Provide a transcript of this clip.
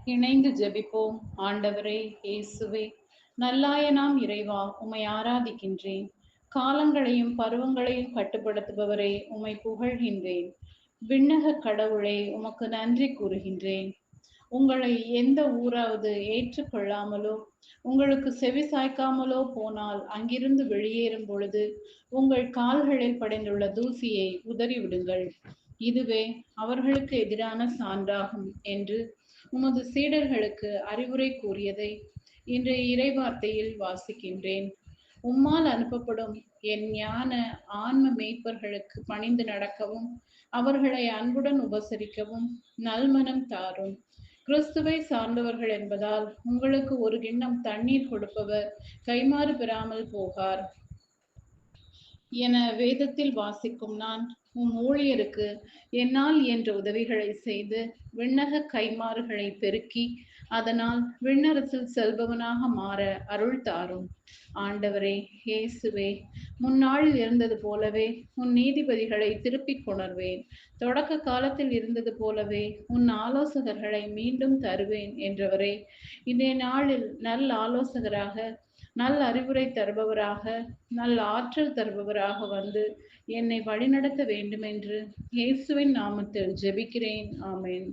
இணைந்து ஜெபிப்போம். ஆண்டவரே இயேசுவே, நல்லாயனாம் இறைவா, உம்மை ஆராதிக்கின்றேன். காலங்களையும் பருவங்களையும் கட்டுப்படுத்துபவரே, உம்மை புகழ்கின்றேன். விண்ணக கடவுளே, உமக்கு நன்றி கூறுகின்றேன். உங்களை எந்த ஊராவது ஏற்றுக்கொள்ளாமலோ உங்களுக்கு செவி சாய்க்காமலோ போனால் அங்கிருந்து வெளியேறும் பொழுது உங்கள் கால்களில் படைந்துள்ள தூசியை உதறிவிடுங்கள். இதுவே அவர்களுக்கு எதிரான சான்றாகும் என்று உமது சீடர்களுக்கு அறிவுரை கூறியதை இன்றைய இறைவார்த்தையில் வாசிக்கின்றேன். உம்மால் அனுப்பப்படும் என் ஞான ஆன்ம மேய்ப்பர்களுக்கு பணிந்து நடக்கவும் அவர்களை அன்புடன் உபசரிக்கவும் நல்மனம் தாரும். கிறிஸ்துவை சார்ந்தவர்கள் என்பதால் உங்களுக்கு ஒரு கிண்ணம் தண்ணீர் கொடுப்பவர் கைமாறு பெறாமல் போகார் என வேதத்தில் வாசிக்கும் நான் உம் ஊழியருக்கு என்னால் இயன்ற உதவிகளை செய்து விண்ணக கைமாறுகளை பெருக்கி அதனால் விண்ணரசில் செல்பவனாக மாற அருள் தாரும். ஆண்டவரே இயேசுவே, முன்னாளில் இருந்தது போலவே உன் நீதிபதிகளை திருப்பிக் கொணர்வேன். தொடக்க காலத்தில் இருந்தது போலவே உன் ஆலோசகர்களை மீண்டும் தருவேன் என்றவரே, இன்றைய நாளில் நல் ஆலோசகராக நல் அறிவுரை தருபவராக நல் ஆற்றல் தருபவராக வந்து என்னை வழிநடத்த வேண்டுமென்று இயேசுவின் நாமத்தில் ஜெபிக்கிறேன். ஆமென்.